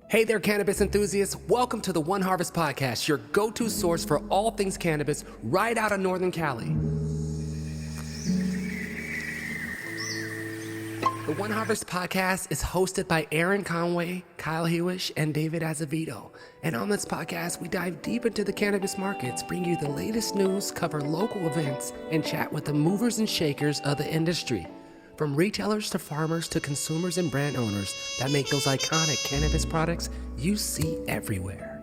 Hey there, cannabis enthusiasts. Welcome to the One Harvest Podcast, your go-to source for all things cannabis right out of Northern Cali. The One Harvest Podcast is hosted by Aaron Conway, Kyle Hewish, and David Azevedo. And on this podcast, we dive deep into the cannabis markets, bring you the latest news, cover local events, and chat with the movers and shakers of the industry. From retailers to farmers to consumers and brand owners that make those iconic cannabis products you see everywhere.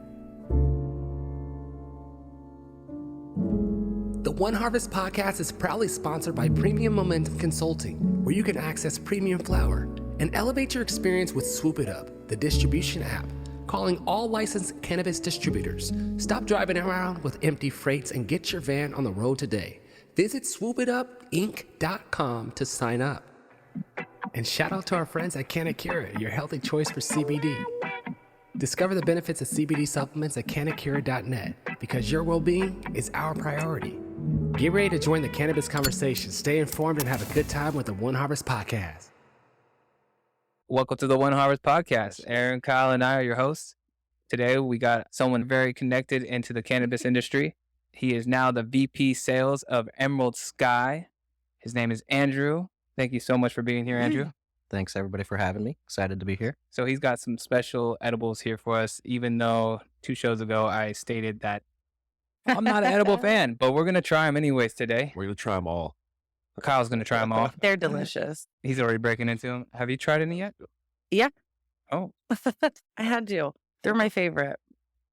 The One Harvest Podcast is proudly sponsored by Premium Momentum Consulting, where you can access premium flower and elevate your experience with Swoop It Up, the distribution app, calling all licensed cannabis distributors. Stop driving around with empty freights and get your van on the road today. Visit swoopitupinc.com to sign up. And shout out to our friends at Cannacura, your healthy choice for CBD. Discover the benefits of CBD supplements at cannacura.net, because your well-being is our priority. Get ready to join the cannabis conversation. Stay informed and have a good time with the One Harvest Podcast. Welcome to the One Harvest Podcast. Aaron, Kyle, and I are your hosts. Today, we got someone very connected into the cannabis industry. He is now the VP Sales of Emerald Sky. His name is Andrew. Thank you so much for being here, Andrew. Thanks, everybody, for having me. Excited to be here. So he's got some special edibles here for us, even though 2 shows ago I stated that I'm not an edible fan, but we're going to try them anyways today. We're going to try them all. Kyle's going to try them all. They're delicious. He's already breaking into them. Have you tried any yet? Yeah. Oh. I had to. They're my favorite.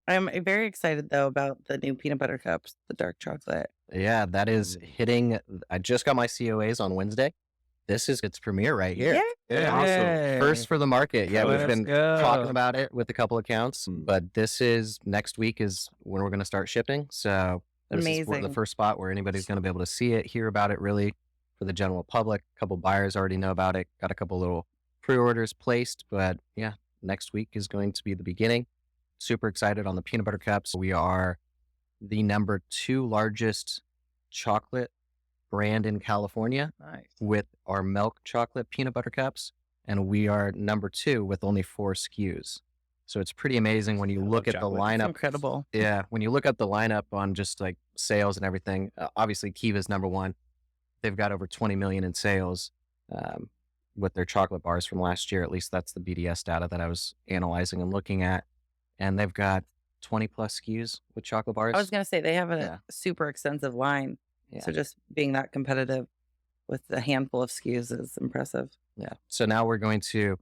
I'm very excited, though, about the new peanut butter cups, the dark chocolate. Yeah, that is hitting. I just got my COAs on Wednesday. This is its premiere right here. Yeah, Awesome. First for the market. Yeah, we've been talking go. about it with a couple accounts, but this is next week is when we're going to start shipping. So this is the Amazing. first spot where anybody's going to be able to see it, hear about it really for the general public. A couple buyers already know about it. Got a couple little pre-orders placed, but yeah, next week is going to be the beginning. Super excited on the peanut butter cups. We are the number 2 largest chocolate brand in California Nice. with our milk chocolate peanut butter cups. And we are number 2 with only 4 SKUs. So it's pretty amazing when you look at the chocolate. It's lineup. incredible. Yeah. When you look at the lineup on just like sales and everything, obviously Kiva's number 1. They've got over 20 million in sales with their chocolate bars from last year. At least that's the BDS data that I was analyzing and looking at. And they've got 20 plus SKUs with chocolate bars. I was going to say, they have a Yeah. super extensive line. Yeah. So just being that competitive with a handful of SKUs is impressive. Yeah. So now we're going to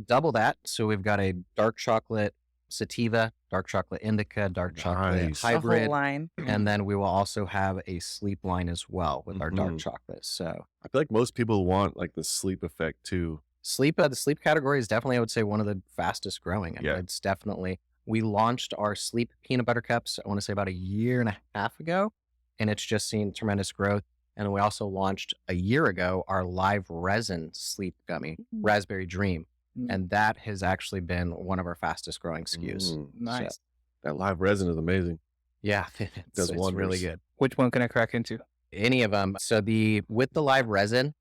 double that. So we've got a dark chocolate sativa, dark chocolate indica, dark chocolate Nice. The whole hybrid. line. And then we will also have a sleep line as well with our dark Mhm. chocolate. So I feel like most people want like the sleep effect too. the sleep category is definitely, I would say, one of the fastest growing. I mean, Yeah. it's definitely, we launched our sleep peanut butter cups, I want to say about 1.5 years ago, and it's just seen tremendous growth. And we also launched a year ago our live resin sleep gummy, Raspberry Dream. Mm. And that has actually been one of our fastest growing SKUs. Mm, Nice. that live resin is amazing. Yeah, Does it's wonders. really good. Which one can I crack into? Any of them. So with the live resin,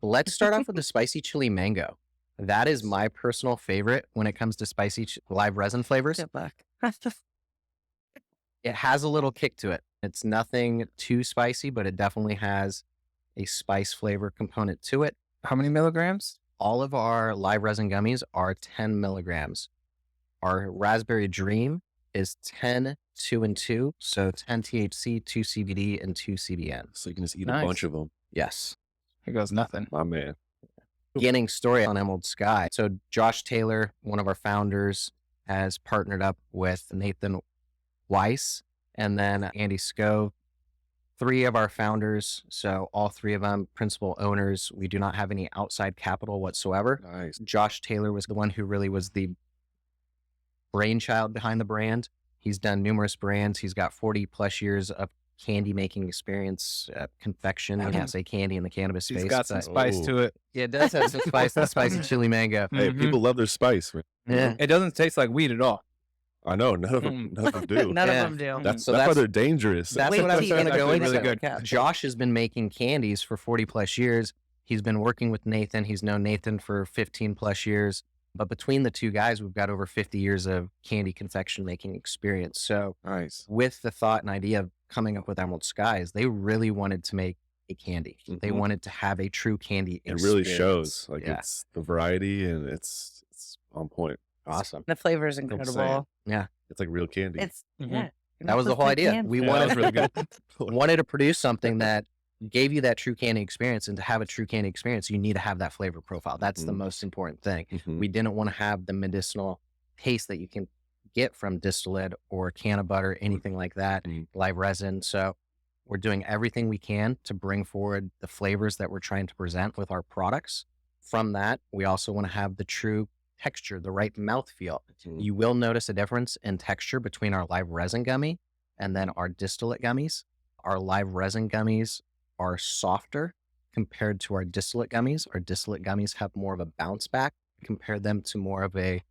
let's start off with the spicy chili mango. That is my personal favorite when it comes to spicy live resin flavors. Good luck. It has a little kick to it. It's nothing too spicy, but it definitely has a spice flavor component to it. How many milligrams? All of our live resin gummies are 10 milligrams. Our Raspberry Dream is 10, 2 and 2. So 10 THC, 2 CBD, and 2 CBN. So you can just eat Nice. a bunch of them. Yes. Here goes nothing. My man. Beginning story on Emerald Sky. So Josh Taylor, one of our founders, has partnered up with Nathan Weiss and then Andy Scove. 3 of our founders, so all 3 of them principal owners. We do not have any outside capital whatsoever. Nice. Josh Taylor was the one who really was the brainchild behind the brand. He's done numerous brands. He's got 40 plus years of candy making experience, confection. You can't say candy in the cannabis space. He's got some but spice Ooh. to it. yeah, it does have some spice, the spicy chili mango. Hey, Mhm. people love their spice, man. Yeah. It doesn't taste like weed at all. I know none of them, none of them do. None Yeah. of them do. That's So why that's- they're dangerous. That's Wait what I till was you going get to a go peanut into. butter Really good. cup. Josh has been making candies for 40 plus years. He's been working with Nathan. He's known Nathan for 15 plus years. But between the two guys, we've got over 50 years of candy confection making experience. So Nice. with the thought and idea of coming up with Emerald Skies, they really wanted to make a candy. They Mhm. wanted to have a true candy It experience. really shows. Like Yeah. it's the variety and it's on point. Awesome. The flavor is saying. incredible. Yeah. It's like real candy. It's Mhm. yeah. That was the whole idea. We Yeah, that was really good. wanted to produce something that gave you that true candy experience. And to have a true candy experience, you need to have that flavor profile. That's the Mhm. most important thing. Mhm. We didn't want to have the medicinal taste that you can get from distillate or can of butter, anything like that, Mhm. live resin. So we're doing everything we can to bring forward the flavors that we're trying to present with our products. From that, we also want to have the true texture, the right mouthfeel. Mhm. You will notice a difference in texture between our live resin gummy and then our distillate gummies. Our live resin gummies are softer compared to our distillate gummies. Our distillate gummies have more of a bounce back. Compare them to more of a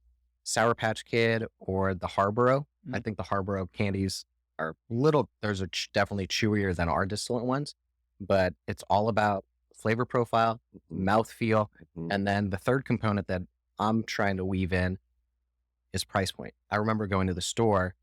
Sour Patch Kid or the Harborough. I think the Harborough candies are those are definitely chewier than our distillate ones, but it's all about flavor profile, mouthfeel, Mhm. and then the third component that I'm trying to weave in is price point. I remember going to the store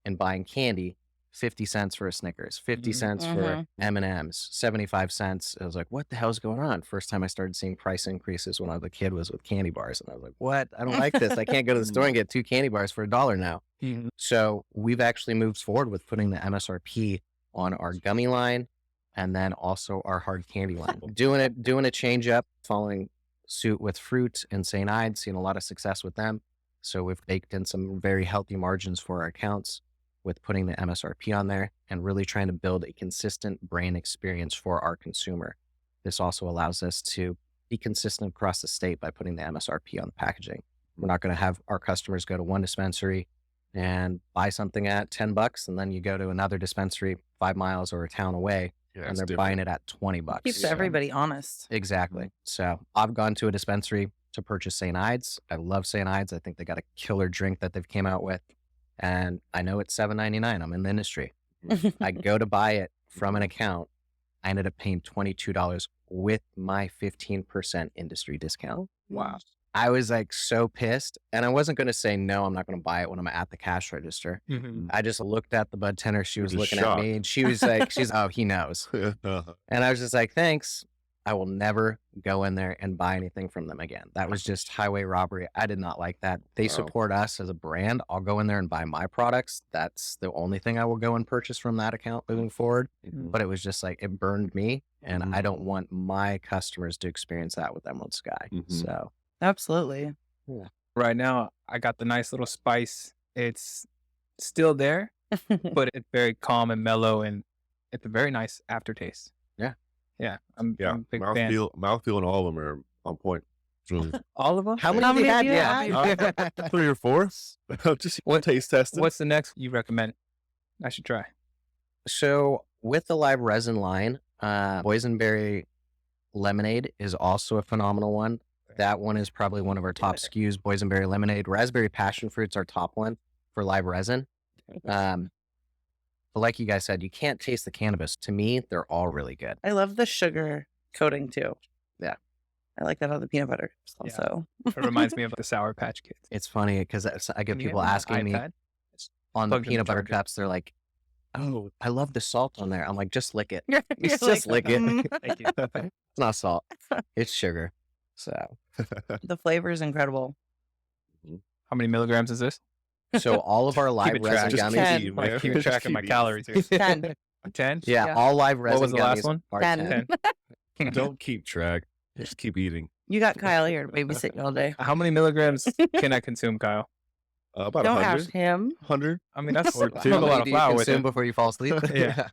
and buying candy, 50 cents for a Snickers, 50 cents for M&Ms, 75 cents. I was like, what the hell's going on? First time I started seeing price increases when I was a kid was with candy bars. And I was like, what? I don't like this. I can't go to the store and get 2 candy bars for $1 now. Mhm. So we've actually moved forward with putting the MSRP on our gummy line and then also our hard candy line. doing a change up, following suit with Fruit and St. Ides, seeing a lot of success with them. So we've baked in some very healthy margins for our accounts with putting the MSRP on there and really trying to build a consistent brand experience for our consumer. This also allows us to be consistent across the state by putting the MSRP on the packaging. We're not going to have our customers go to one dispensary and buy something at $10 and then you go to another dispensary 5 miles or a town away and they're buying it at $20. Keeps So- everybody honest. Exactly. So I've gone to a dispensary to purchase St. Ides. I love St. Ides. I think they got a killer drink that they've came out with. And I know it's $7.99. I'm in the industry. I go to buy it from an account. I ended up paying $22 with my 15% industry discount. Wow. I was like so pissed. And I wasn't going to say, no, I'm not going to buy it when I'm at the cash register. Mhm. I just looked at the bud tender. She was You're looking just at me and she was like, oh, he knows. Uh-huh. And I was just like, thanks. I will never go in there and buy anything from them again. That was just highway robbery. I did not like that. They Wow. support us as a brand. I'll go in there and buy my products. That's the only thing I will go and purchase from that account moving forward. Mhm. But it was just like, it burned me. And Mhm. I don't want my customers to experience that with Emerald Sky. Mhm. So Absolutely. Right now, I got the nice little spice. It's still there, but it's very calm and mellow, and it's a very nice aftertaste. Yeah. Yeah. I'm Yeah. a big fan. Mouthfeel and all of them are on point. It's really All of them? how many How have you many had? have you Yeah. 3 or 4. Just What- taste testing. What's the next you recommend? I should try. So with the live resin line, boysenberry lemonade is also a phenomenal one. That one is probably one of our top SKUs. Boysenberry lemonade, raspberry passion fruit's our top one for live resin. But like you guys said, you can't taste the cannabis. To me, they're all really good. I love the sugar coating too. Yeah. I like that on the peanut butter Yeah. also. It reminds me of the Sour Patch Kids. It's funny because I get Can you people have an asking me iPad? on the plugged in the peanut butter charger. cups. They're like, "Oh, I love the salt on there." I'm like, "Just lick it. You're Just like, lick it. Thank you. It's not salt. It's sugar." So, The flavor is incredible. How many milligrams is this? all of our live Keeping track. resin Just gummies. Ten. keep eating, Like, man. keeping Just track of my keep calories here. 10. 10? Yeah, Yeah. all live resin. was the last gummies one? are 10. 10. Don't keep track. Just keep eating. You got Kyle here to babysit you all day. How many milligrams can I consume, Kyle? About Don't 100. ask him. 100. I mean, that's Or a two. lot many of do you flour with consume it. before you fall asleep? Yeah.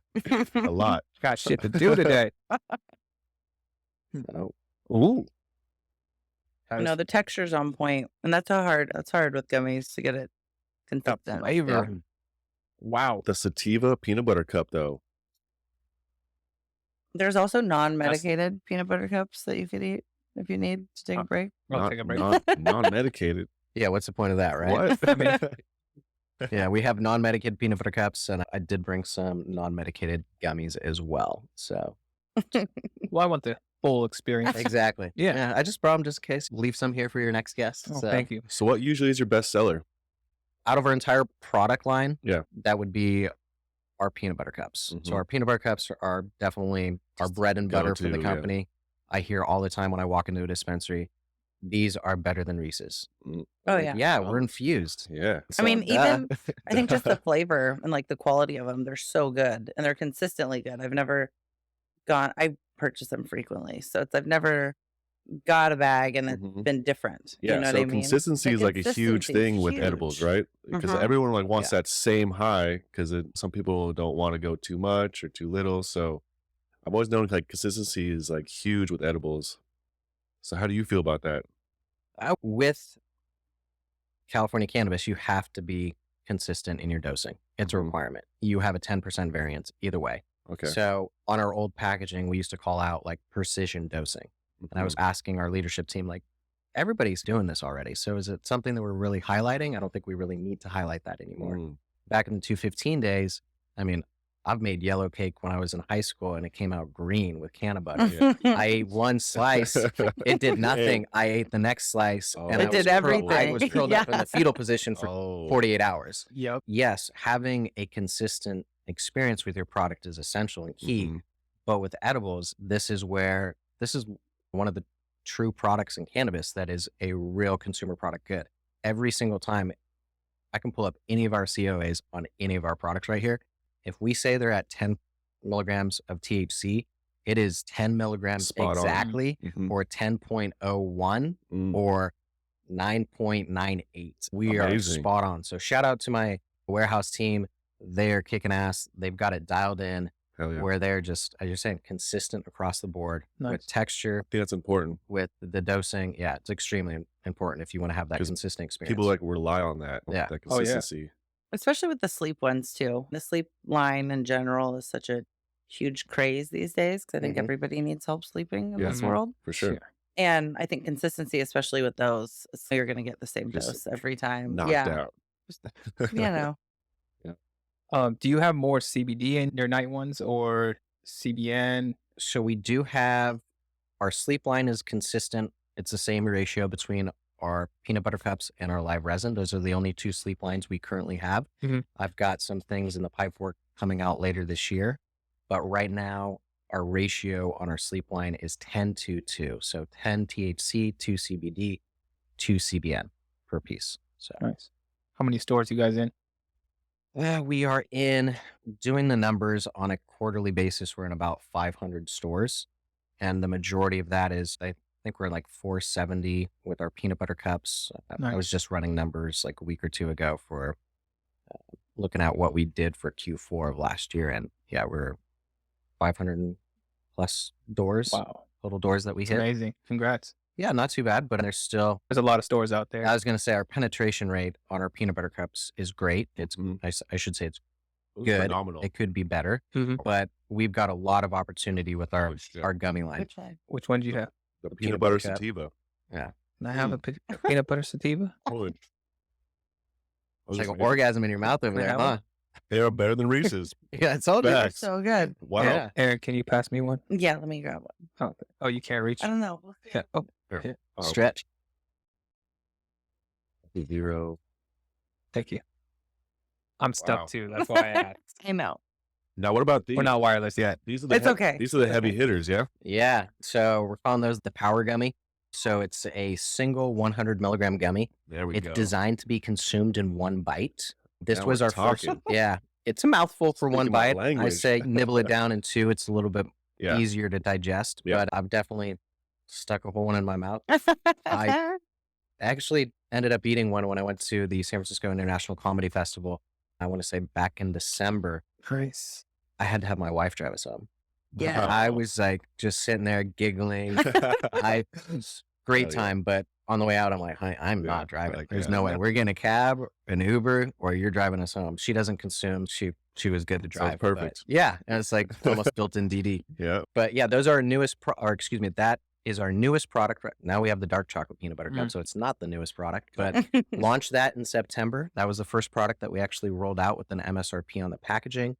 A lot. Got shit to do today. Oh, Ooh. No, the texture's on point, and that's hard with gummies to get it The consistent. flavor. Yeah. Wow. The sativa peanut butter cup, though. There's also non-medicated peanut butter cups that you could eat if you need to take a break. I'll take a break. Non-medicated. Yeah, what's the point of that, right? What? I mean, Yeah, we have non-medicated peanut butter cups, and I did bring some non-medicated gummies as well. So well, I want the full experience. Exactly. Yeah. I just brought them just in case. Leave some here for your next guest. Oh, So, thank you. So what usually is your best seller? out of our entire product line, Yeah. that would be our peanut butter cups. So Mhm. our peanut butter cups are definitely our bread and butter for the go-to, yeah. company. I hear all the time when I walk into a dispensary, these are better than Reese's. Oh, yeah. Yeah, we're infused. Yeah. I mean, duh. even I think just the flavor and like the quality of them, they're so good and they're consistently good. I purchase them frequently. So I've never got a bag and it's Mhm. been different. Yeah, You know so what I mean? consistency The is like a huge consistency thing is with edibles, huge. right? Because Mhm. everyone like wants Yeah. that same high because some people don't want to go too much or too little. So I've always known like consistency is like huge with edibles. So how do you feel about that? With California cannabis, you have to be consistent in your dosing. It's a Mhm. requirement. You have a 10% variance either way. Okay. So on our old packaging, we used to call out like precision dosing. And I was asking our leadership team, like, everybody's doing this already. So is it something that we're really highlighting? I don't think we really need to highlight that anymore. Mm. Back in the 215 days, I mean, I've made yellow cake when I was in high school and it came out green with canna butter. Yeah. I ate one slice. It did nothing. I ate the next slice. Oh. and It I did was everything. I was curled up in Yeah. the fetal position for Oh. 48 hours. Yep. Yes, having a consistent experience with your product is essential and key. Mhm. But with edibles, this is one of the true products in cannabis that is a real consumer product good. Every single time I can pull up any of our COAs on any of our products right here. If we say they're at 10 milligrams of THC, it is 10 milligrams Spot on. exactly, Mhm. or 10.01 Mm. or 9.98. We are Amazing. spot on. So shout out to my warehouse team. They're kicking ass. They've got it dialed in Hell yeah. where they're just, as you're saying, consistent across the board Nice. with texture, I think that's important. with the dosing. Yeah, it's extremely important if you want to have that 'Cause consistent experience. People like rely on that. Yeah. That Oh, yeah. consistency. Especially with the sleep ones too. The sleep line in general is such a huge craze these days because I think Mhm. everybody needs help sleeping in Yeah. this Mhm. world. For sure. Yeah. And I think consistency, especially with those, so you're going to get the same Just dose every time. Knocked Yeah. out. You know, Do you have more CBD in your night ones or CBN? So we do have our sleep line is consistent. It's the same ratio between our peanut butter cups and our live resin. Those are the only two sleep lines we currently have. Mhm. I've got some things in the pipe work coming out later this year, but right now our ratio on our sleep line is 10-2. So 10 THC, 2 CBD, 2 CBN per piece. So Nice. How many stores you guys in? we are in doing the numbers on a quarterly basis. We're in about 500 stores. And the majority of that is, I think we're like 470 with our peanut butter cups. I was Nice. just running numbers like a week or two ago for looking at what we did for Q4 of last year. And yeah, we're 500 plus doors, Wow. total doors that we It's hit. amazing. Congrats. Yeah, not too bad, but there's still, There's a lot of stores out there. I was going to say our penetration rate on our peanut butter cups is great. It's, Mhm. I should say it's It was good. Phenomenal. It could be better, Mhm. but we've got a lot of opportunity with our, Oh, shit. our gummy line. which one? Which one do you have? The peanut peanut butter butter cup. sativa. Yeah. I have a peanut butter sativa. Holy. I was It's like just an orgasm in your mouth over Can I there, have huh? one? They are better than Reese's. Yeah, I told you. Facts. So good. Wow. Yeah. Aaron, can you pass me one? Yeah, let me grab one. Oh, you can't reach. I don't know. We'll see. Yeah. Oh, Here. Oh, Stretch. 0. thank you. I'm stuck Wow. too. That's why I asked. I know. Now, what about these? We're not wireless yet. These are the It's okay. These are the It's heavy okay. hitters, yeah? Yeah. So we're calling those the power gummy. So it's a single 100 milligram gummy. There we It's go. designed to be consumed in one bite. This Now was we're our first. talking. Yeah. It's a mouthful for one Speaking my bite. I language. say nibble it down in two. It's a little bit Yeah. easier to digest, Yeah. but I've definitely stuck a whole one in my mouth. I actually ended up eating one when I went to the San Francisco International Comedy Festival. I want to say back in December. Nice. I had to have my wife drive us home. Yeah. I was like just sitting there giggling. Great Hell yeah. time, but on the way out, I'm like, I'm Yeah, not driving. like, There's yeah. no way. We're getting a cab, an Uber, or you're driving us home. She doesn't consume. She was good to Sounds drive. but perfect. yeah, and it's like almost built-in DD. Yeah. But yeah, those are our newest, that is our newest product. Now we have the dark chocolate peanut butter cup, so it's not the newest product, but launched that in September. That was the first product that we actually rolled out with an MSRP on the packaging.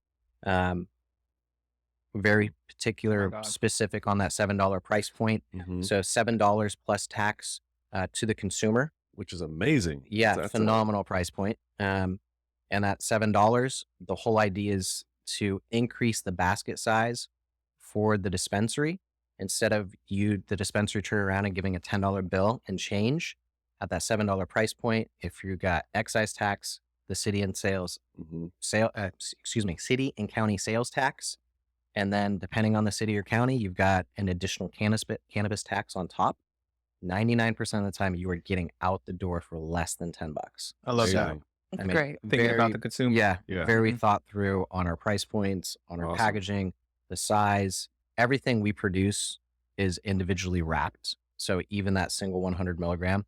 very particular, God. specific on that $7 price point. Mhm. So $7 plus tax to the consumer. Which is amazing. Yeah, That's phenomenal price point. And at $7, the whole idea is to increase the basket size for the dispensary. Instead of the dispensary turn around and giving a $10 bill and change at that $7 price point, if you got excise tax, the city and city and county sales tax, and then depending on the city or county, you've got an additional cannabis tax on top. 99% of the time, you are getting out the door for less than $10. I love that. amazing. It's I mean, great. Thinking about the consumer. Yeah, Yeah. very Mhm. thought through on our price points, on our Awesome. packaging, the size. Everything we produce is individually wrapped. So even that single 100 milligram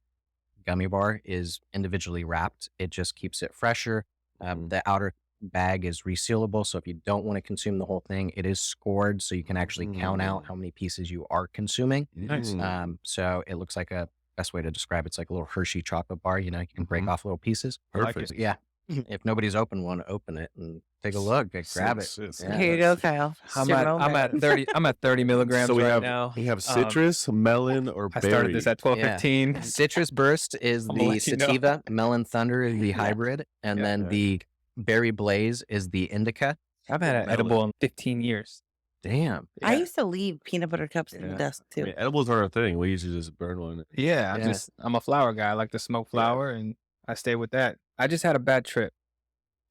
gummy bar is individually wrapped. It just keeps it fresher. The outer bag is resealable. So if you don't want to consume the whole thing, it is scored. So you can actually count out how many pieces you are consuming. Nice. So it looks like best way to describe it's like a little Hershey chocolate bar. You know, you can break off little pieces. I like Perfect. it. Yeah. If nobody's opened one, open it and take a look. Grab it. Sis, Yeah. Here you go, Kyle. I'm Your at moment. 30. I'm at 30 milligrams So we right have now. we have citrus, melon, or I berry. started this at 12:15. Citrus Burst is I'm gonna the let you know. sativa, Melon Thunder is the hybrid, and Yeah. then the Berry Blaze is the indica. I've had an Melon. edible in 15 years. Damn. I Yeah. used to leave peanut butter cups in the Yeah. desk I too. mean, edibles are a thing. We usually just burn one. Yeah, Yeah. I'm a flower guy. I like to smoke flower, and I stay with that. I just had a bad trip,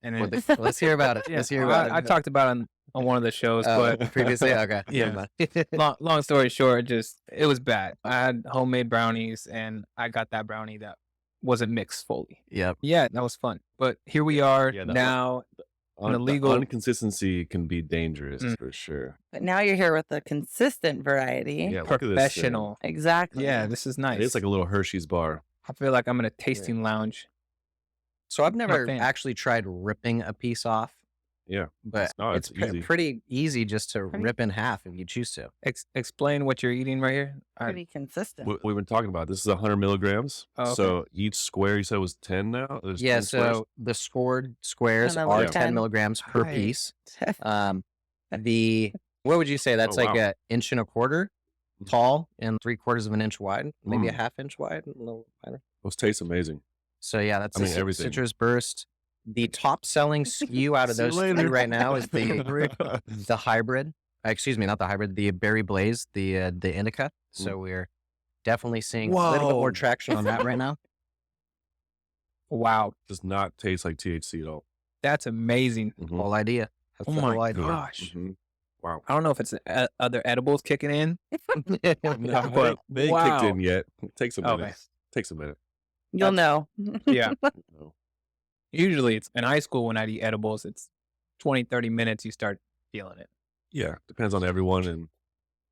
and Well, it, let's hear about it. yeah, Let's hear about I it. talked about it on one of the shows, but Previously, okay. Yeah. Never mind. long story short, it was bad. I had homemade brownies, and I got that brownie that wasn't mixed fully. Yep. Yeah, that was fun. But here we are Yeah, now. An The illegal- inconsistency can be dangerous for sure. But now you're here with the consistent variety. Yeah, look at this thing. Professional. Exactly. Yeah, this is nice. It's like a little Hershey's bar. I feel like I'm in a tasting lounge. So I've never fan. actually tried ripping a piece off, Yeah. but No, it's it's easy. pretty easy just to Pretty- rip in half if you choose to. Explain what you're eating right here. Pretty consistent. We've been talking about this is 100 milligrams. Oh, okay. So each square you said was 10 now. There's Yeah, 10 squares? so the scored squares And then are like 10 10. milligrams per Right. piece. What would you say? That's Oh, like wow. an inch and a quarter tall and 3/4 of an inch wide, maybe a Mm. half inch wide, a little wider. Those taste amazing. So yeah, that's I mean, a everything. Citrus Burst. The top selling SKU out of See you those three later. right now is the hybrid. Excuse me, not the hybrid. The Berry Blaze, the indica. So we're definitely seeing a little bit more Whoa. traction on that right now. Wow, Does not taste like THC at all. that's amazing. Mhm. Whole idea. That's Oh the my whole idea. gosh. Mhm. Wow. I don't know if it's other edibles kicking in. No, but they ain't wow. kicked in yet. It takes a minute. Okay. Takes a minute. You'll know. Yeah. No. Usually it's in high school when I'd eat edibles, it's 20, 30 minutes, you start feeling it. Yeah, depends on everyone and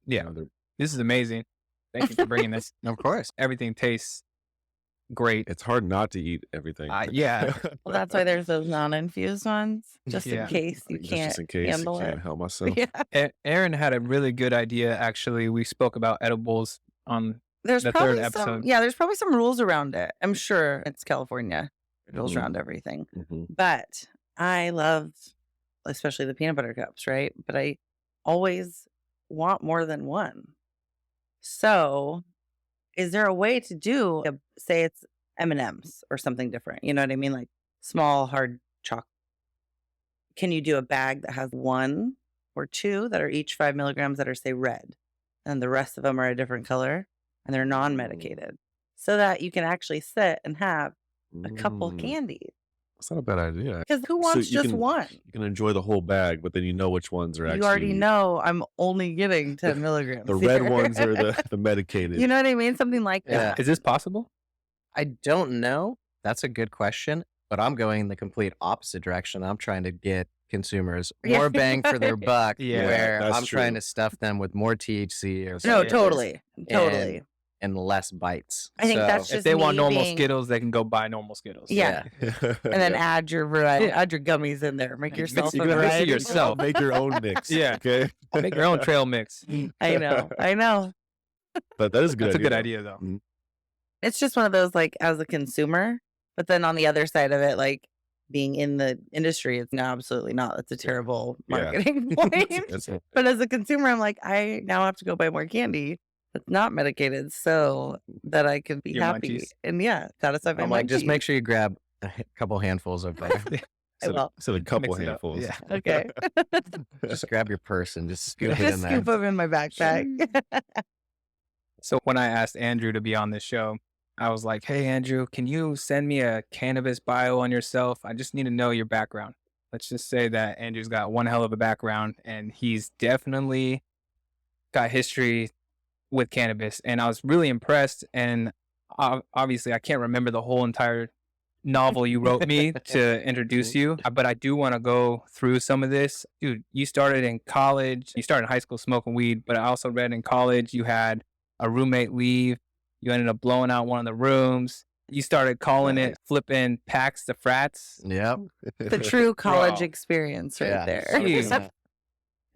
Yeah. you know, their- This is amazing. Thank you for bringing this. Of course. Everything tastes great. it's hard not to eat everything. Yeah. Well, that's why there's those non-infused ones, just Yeah. in case you Just can't in case handle I it. can't help myself. Yeah. Aaron had a really good idea, actually. We spoke about edibles on There's The probably third some. episode. Yeah, there's probably some rules around it. I'm sure it's California. Rules Mhm. around everything. Mhm. But I love, especially the peanut butter cups, right? But I always want more than one. So, is there a way to do, say it's M&Ms or something different? You know what I mean? Like small, hard chocolate. Can you do a bag that has one or two that are each 5 milligrams that are, say, red, and the rest of them are a different color and they're non-medicated, so that you can actually sit and have a couple Mm. candies? That's not a bad idea. Because who So wants you just can- one? You can enjoy the whole bag, but then you know which ones are actually You already know I'm only getting 10 milligrams. the red here. ones are the medicated. You know what I mean? Something like Yeah. that. Is this possible? I don't know. That's a good question, but I'm going in the complete opposite direction. I'm trying to get consumers Yeah. more bang for their buck, Yeah, where that's I'm trying true. to stuff them with more THC or No, something totally. Totally. and less bites. I think that's If just they want me normal being- Skittles, they can go buy normal Skittles. Yeah. And then add your variety, Yeah. add your gummies in there. Make yourself you a can mix it variety. yourself. Make your own mix. Yeah. Okay. Make your own trail mix. I know. I know. But that is a good That's a idea. good idea, though. It's just one of those, like, as a consumer, but then on the other side of it, like, being in the industry, it's no, absolutely not. That's a terrible Yeah. marketing point. That's it. But as a consumer, I'm like, I now have to go buy more candy that's not medicated so that I can be Your happy. munchies. And yeah, satisfy my I'm like, just make munchies. sure you grab a couple handfuls of I Said will. a couple Mix it up. handfuls. yeah. Okay. Just grab your purse and just scoop it Just in there. scoop them in my backpack. So when I asked Andrew to be on this show, I was like, hey, Andrew, can you send me a cannabis bio on yourself? I just need to know your background. Let's just say that Andrew's got one hell of a background and he's definitely got history with cannabis. And I was really impressed. And obviously, I can't remember the whole entire novel you wrote me to introduce you, but I do want to go through some of this. Dude, you started in college, you started in high school smoking weed, but I also read in college you had a roommate leave, you ended up blowing out one of the rooms, you started calling it flipping packs to frats. Yep. The true college Bro. experience right Yeah. there. 100%.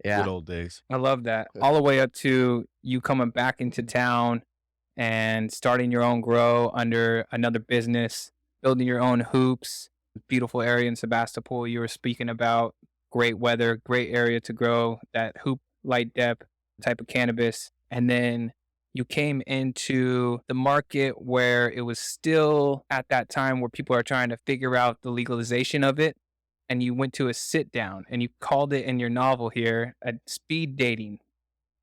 Yeah. Good old days. I love that. All the way up to you coming back into town and starting your own grow under another business, building your own hoops, beautiful area in Sebastopol you were speaking about, great weather, great area to grow that hoop light depth type of cannabis. And then you came into the market where it was still at that time where people are trying to figure out the legalization of it. And you went to a sit down and you called it in your novel here a speed dating.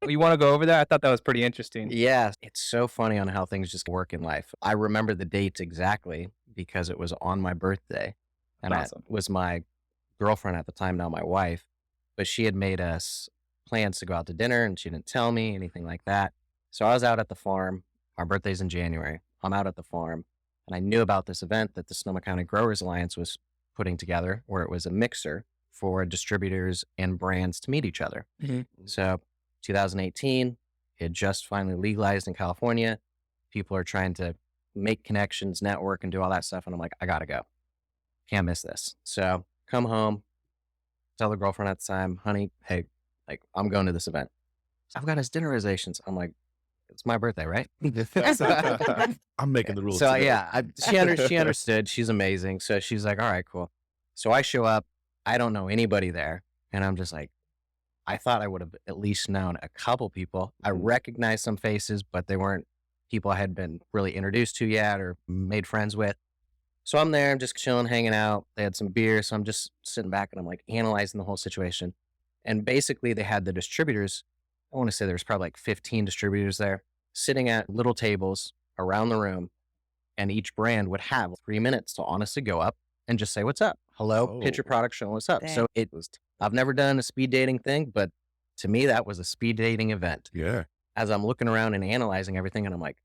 You want to go over that? I thought that was pretty interesting. Yeah. It's so funny on how things just work in life. I remember the dates exactly because it was on my birthday. And Awesome. I was my girlfriend at the time, now my wife. But she had made us plans to go out to dinner and she didn't tell me anything like that. So I was out at the farm. Our birthday's in January. I'm out at the farm. And I knew about this event that the Sonoma County Growers Alliance was putting together where it was a mixer for distributors and brands to meet each other. Mhm. So 2018, it just finally legalized in California. People are trying to make connections, network, and do all that stuff. And I'm like, I got to go. Can't miss this. So come home, tell the girlfriend at the time, honey, hey, like I'm going to this event. I've got his dinner reservations. I'm like, it's my birthday, right? I'm making the rules. So today. yeah, she understood. She's amazing. So she's like, all right, cool. So I show up. I don't know anybody there. And I'm just like, I thought I would have at least known a couple people. I recognized some faces, but they weren't people I had been really introduced to yet or made friends with. So I'm there, I'm just chilling, hanging out. They had some beer. So I'm just sitting back and I'm like analyzing the whole situation. And basically they had the distributors. I want to say there's probably like 15 distributors there sitting at little tables around the room. And each brand would have 3 minutes to honestly go up and just say, what's up? Hello, pitch your Oh. product, show what's up. Dang. So I've never done a speed dating thing, but to me, that was a speed dating event. Yeah. As I'm looking around and analyzing everything, and I'm like,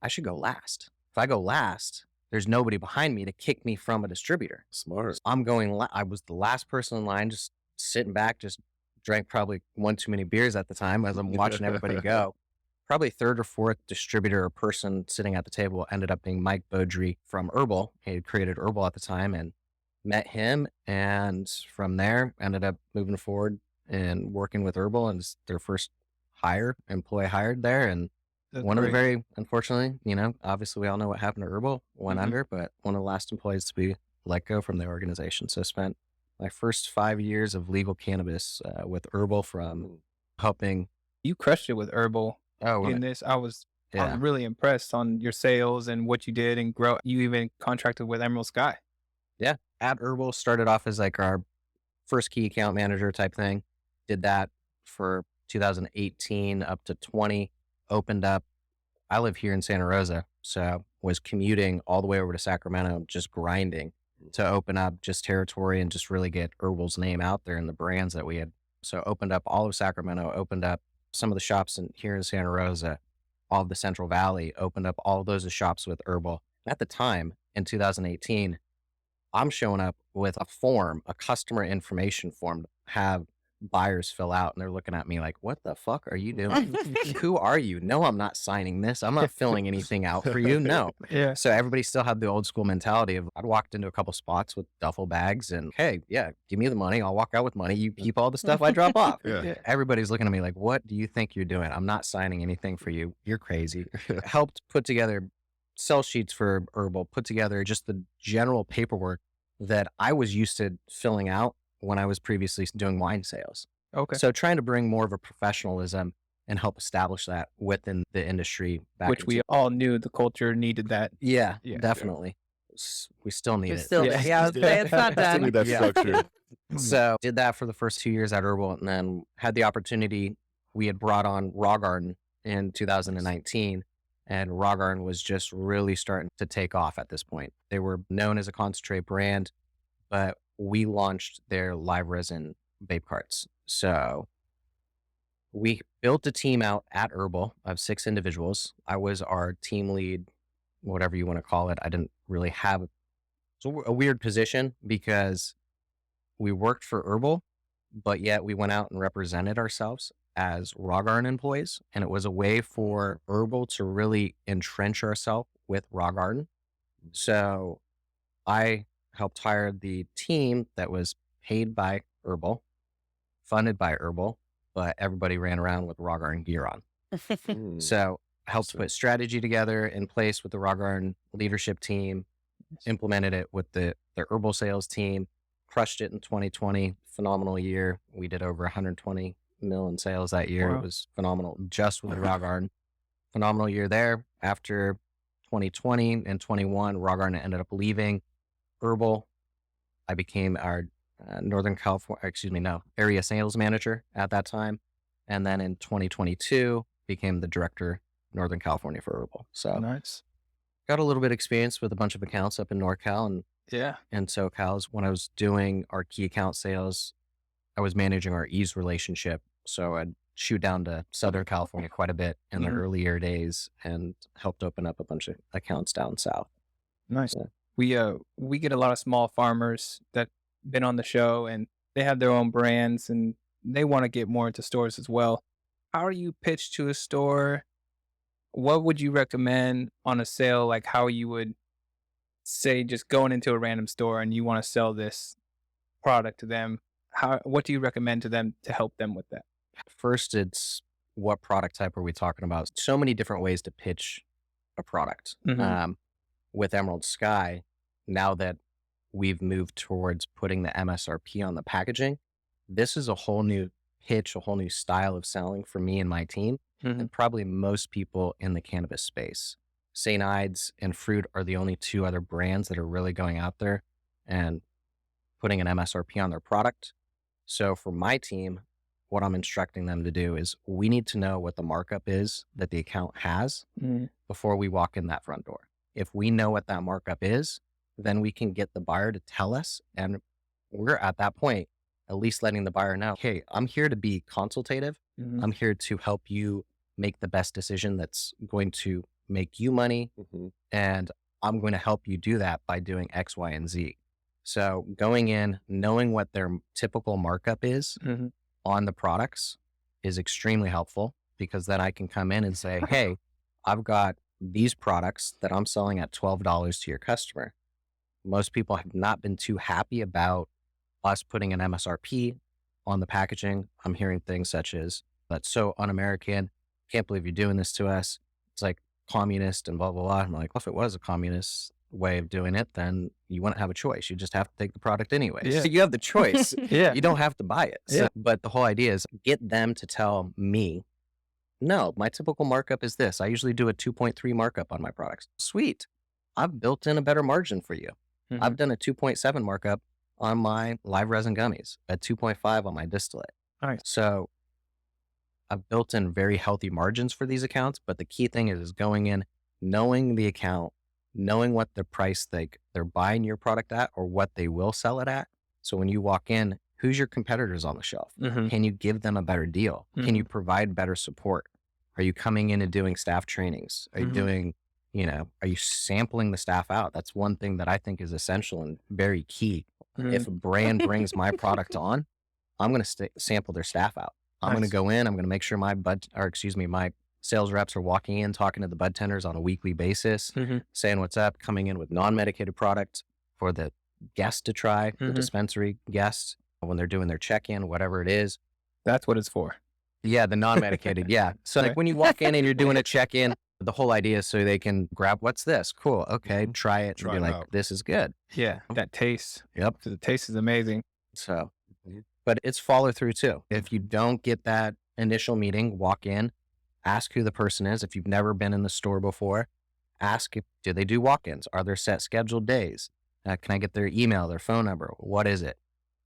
I should go last. If I go last, there's nobody behind me to kick me from a distributor. Smart. So I'm going, I was the last person in line, just sitting back, just drank probably one too many beers at the time as I'm watching everybody go. Probably third or fourth distributor or person sitting at the table ended up being Mike Beaudry from Herbal. He had created Herbal at the time and met him. And from there, ended up moving forward and working with Herbal and it's their first employee hired there. And That's one of the great. very, unfortunately, obviously we all know what happened to Herbal, went Mhm. under, but one of the last employees to be let go from the organization. So spent my first 5 years of legal cannabis with Herbal from helping. You crushed it with Herbal in this. I was really impressed on your sales and what you did and grow. You even contracted with Emerald Sky. At Herbal, started off as like our first key account manager type thing. Did that for 2018 up to 20. Opened up. I live here in Santa Rosa, so was commuting all the way over to Sacramento, just grinding to open up just territory and just really get Herbal's name out there and the brands that we had. So opened up all of Sacramento, opened up some of the shops here in Santa Rosa, all of the Central Valley, opened up all of those as shops with Herbal. At the time, in 2018, I'm showing up with a form, a customer information form to have buyers fill out. And they're looking at me like, what the fuck are you doing? Who are you? No, I'm not signing this. I'm not filling anything out for you. No. Yeah. So everybody still had the old school mentality of I'd walked into a couple spots with duffel bags and, hey, yeah, give me the money. I'll walk out with money. You keep all the stuff I drop off. Yeah. Everybody's looking at me like, what do you think you're doing? I'm not signing anything for you. You're crazy. Helped put together sell sheets for Herbal, put together just the general paperwork that I was used to filling out when I was previously doing wine sales. Okay. So trying to bring more of a professionalism and help establish that within the industry. Which we all knew the culture needed that. Yeah, Yeah. definitely. We still need You're it. still Yeah. yeah, I was say it's not Still need done. that Yeah. structure. So did that for the first 2 years at Herbal, and then had the opportunity. We had brought on Raw Garden in 2019, and Raw Garden was just really starting to take off at this point. They were known as a concentrate brand, but we launched their live resin vape carts. So we built a team out at Herbal of 6 individuals. I was our team lead, whatever you want to call it. I didn't really have a weird position because we worked for Herbal, but yet we went out and represented ourselves as Raw Garden employees. And it was a way for Herbal to really entrench ourselves with Raw Garden. So I helped hire the team that was paid by Herbal, funded by Herbal, but everybody ran around with Raw Garden gear on. Mm. So I helped put strategy together in place with the Raw Garden leadership team, implemented it with the Herbal sales team, crushed it in 2020. Phenomenal year. We did over 120 mil in sales that year. Wow. It was phenomenal just with Raw Garden. Phenomenal year there. After 2020 and 21, Raw Garden ended up leaving Herbal. I became our Northern California, area sales manager at that time. And then in 2022, became the director Northern California for Herbal. So Nice. got a little bit of experience with a bunch of accounts up in NorCal Yeah. and SoCal's. When I was doing our key account sales, I was managing our ease relationship. So I'd shoot down to Southern California quite a bit in the Mhm. earlier days and helped open up a bunch of accounts down south. Nice. Yeah. We get a lot of small farmers that been on the show, and they have their own brands and they want to get more into stores as well. How are you pitched to a store? What would you recommend on a sale? Like how you would say just going into a random store and you want to sell this product to them. What do you recommend to them to help them with that? First, it's what product type are we talking about? So many different ways to pitch a product. Mhm. With Emerald Sky, now that we've moved towards putting the MSRP on the packaging, this is a whole new pitch, a whole new style of selling for me and my team, Mhm. and probably most people in the cannabis space. St. Ides and Fruit are the only 2 other brands that are really going out there and putting an MSRP on their product. So for my team, what I'm instructing them to do is we need to know what the markup is that the account has Mhm. before we walk in that front door. If we know what that markup is, then we can get the buyer to tell us. And we're at that point, at least letting the buyer know, hey, I'm here to be consultative. Mhm. I'm here to help you make the best decision that's going to make you money. Mhm. And I'm going to help you do that by doing X, Y, and Z. So going in, knowing what their typical markup is Mhm. on the products is extremely helpful, because then I can come in and say, hey, I've got these products that I'm selling at $12 to your customer. Most people have not been too happy about us putting an MSRP on the packaging. I'm hearing things such as, that's so un-American. Can't believe you're doing this to us. It's like communist and blah, blah, blah. I'm like, well, if it was a communist way of doing it, then you wouldn't have a choice. You just have to take the product anyway. Yeah. So you have the choice. Yeah. You don't have to buy it. Yeah. But the whole idea is get them to tell me, no, my typical markup is this. I usually do a 2.3 markup on my products. Sweet. I've built in a better margin for you. Mhm. I've done a 2.7 markup on my live resin gummies, a 2.5 on my distillate. Nice. So I've built in very healthy margins for these accounts, but the key thing is going in, knowing the account, knowing what the price they're buying your product at or what they will sell it at. So when you walk in, who's your competitors on the shelf? Mhm. Can you give them a better deal? Can you provide better support? Are you coming in and doing staff trainings? Are you Mhm. doing, are you sampling the staff out? That's one thing that I think is essential and very key. Mhm. If a brand brings my product on, I'm going to sample their staff out. I'm going to Nice. go in, I'm going to make sure my sales reps are walking in, talking to the bud tenders on a weekly basis, Mhm. saying what's up, coming in with non-medicated product for the guest to try, the Mhm. dispensary guests, when they're doing their check-in, whatever it is. That's what it's for. Yeah, the non-medicated. Yeah. So Okay. like when you walk in and you're doing a check-in, The whole idea is so they can grab, what's this? Cool. Okay. Mhm. Try it. Try and be it like, out. this is good. Yeah, that taste. Yep. The taste is amazing. So, Mhm. but it's follow through too. If you don't get that initial meeting, walk in, ask who the person is. If you've never been in the store before, ask if, do they do walk-ins? Are there set scheduled days? Can I get their email, their phone number? What is it?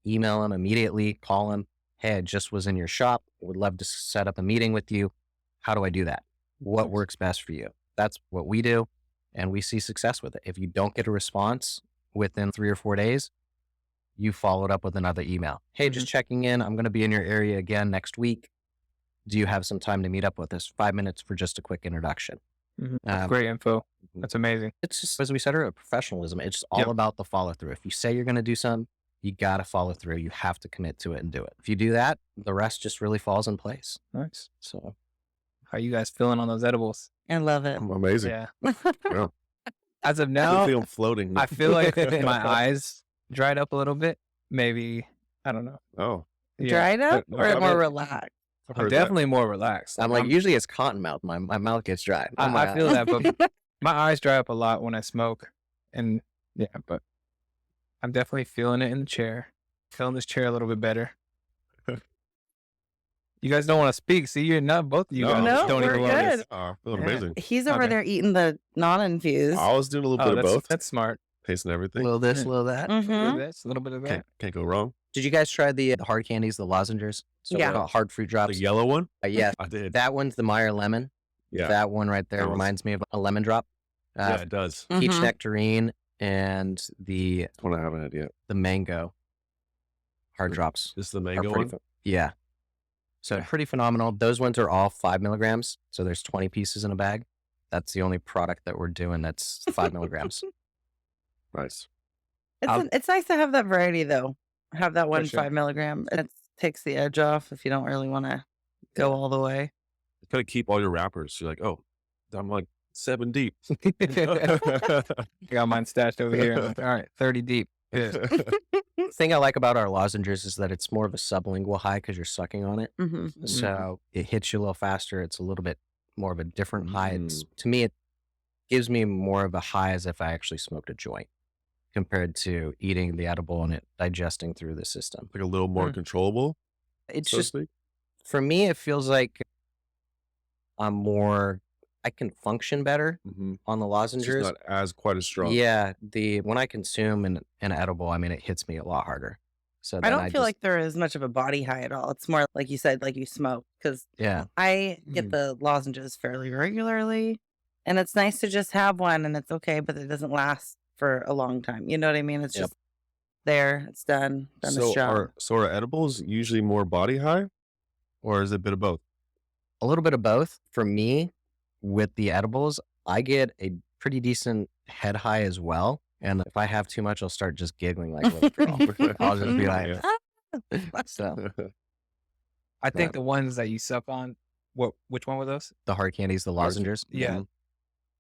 Email them immediately, call them. Hey, I just was in your shop. Would love to set up a meeting with you. How do I do that? What Nice. works best for you? That's what we do. And we see success with it. If you don't get a response within 3 or 4 days, you followed up with another email. Hey, just checking in. I'm going to be in your area again next week. Do you have some time to meet up with us? 5 minutes for just a quick introduction. That's great info. That's amazing. It's just, as we said earlier, professionalism. It's just all Yep. about the follow through. If you say you're going to do something, you got to follow through. You have to commit to it and do it. If you do that, the rest just really falls in place. Nice. So How you guys feeling on those edibles? I love it. Amazing. Yeah. Yeah. As of I now, feel them floating. I feel like my eyes dried up a little bit. Maybe, I don't know. Oh, Yeah. Dried up But- or I more mean- relaxed? I've I'm heard that. definitely more relaxed. I'm like, usually it's cotton mouth. My mouth gets dry. I'm I like, feel that, but my eyes dry up a lot when I smoke. And yeah, but I'm definitely feeling it in the chair. Feeling this chair a little bit better. You guys don't want to speak. See, you're not both of you No. guys No, don't we're even want good. to. Feeling Yeah. amazing. He's over Okay. there eating the non-infused. I was doing a little Oh, bit of that's, both, that's smart. tasting a everything. little this, Yeah. a little that. A little bit Mm-hmm. of this, a little bit of that. Can't go wrong. Did you guys try the hard candies, the lozenges? So Yeah. they're called hard fruit The drops. yellow one. Yes. I did. That one's the Meyer lemon. Yeah. That one right there That was- reminds me of a lemon drop. Yeah, it does. Peach Mhm. nectarine and the That's one I haven't had yet. mango hard The- drops. This is the are mango pretty one. yeah. So pretty phenomenal. Those ones are all 5 milligrams. So there's 20 pieces in a bag. That's the only product that we're doing that's 5 milligrams. Nice. It's nice to have that variety though. Have that one sure. 5 milligram. It takes the edge off if you don't really want to go all the way. You kind of keep all your wrappers. You're like, oh, I'm like 7 deep. I got mine stashed over here. All right, 30 deep. The thing I like about our lozenges is that it's more of a sublingual high because you're sucking on it. Mm-hmm. So it hits you a little faster. It's a little bit more of a different high. It's, Mm. to me, it gives me more of a high as if I actually smoked a joint compared to eating the edible and it digesting through the system. Like a little more Mm. controllable, It's so to just, speak. for me, it feels like I can function better Mm-hmm. on the It's just lozenges. not as quite as strong. Yeah, when I consume an edible, I mean, it hits me a lot harder. So I then don't feel just- like there is much of a body high at all. It's more like you said, like you smoke because yeah, I get Mm. the lozenges fairly regularly, and it's nice to just have one, and it's okay, but it doesn't last for a long time. You know what I mean? It's Yep. just there. It's done. Done its So job. are edibles usually more body high, or is it a bit of both? a little bit of both. For me, with the edibles, I get a pretty decent head high as well. And if I have too much, I'll start just giggling like a little girl. I'll just be like, Yeah. so I think the ones that you suck on, which one were those? the hard candies, the lozenges. Yeah.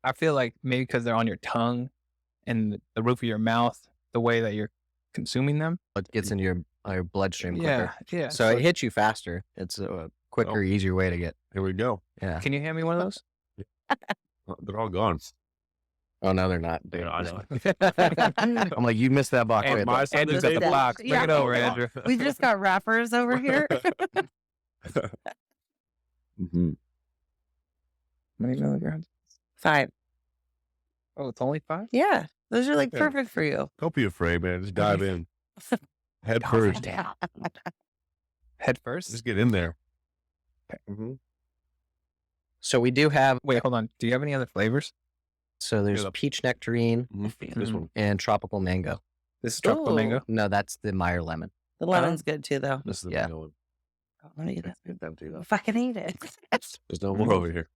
I feel like maybe because they're on your tongue and the roof of your mouth, the way that you're consuming them. It gets into your bloodstream quicker. Yeah. So it hits you faster. It's a quicker, Oh. easier way to get. Here we go. Yeah. Can you hand me one of those? They're all gone. Oh, no, they're not. Yeah, I know. I'm like, you missed that box. And right my there. son Andrew's did at the it. box. Bring Yeah. it over, Andrew. We just got wrappers over here. Mm-hmm. How many milligrams? 5. Oh, it's only 5? Yeah, those are like Yeah. perfect for you. Don't be afraid, man. Just dive in. Head first. Head first? Just get in there. Mm-hmm. So we do have, Wait, hold on. Do you have any other flavors? so there's Yeah. peach nectarine This Mhm. one. and tropical mango. This is tropical Ooh. mango. No, that's the Meyer lemon. The lemon's good too, though. This is the Yeah. mango one. Let me get that. Get them too. Fucking eat it. There's no more over here.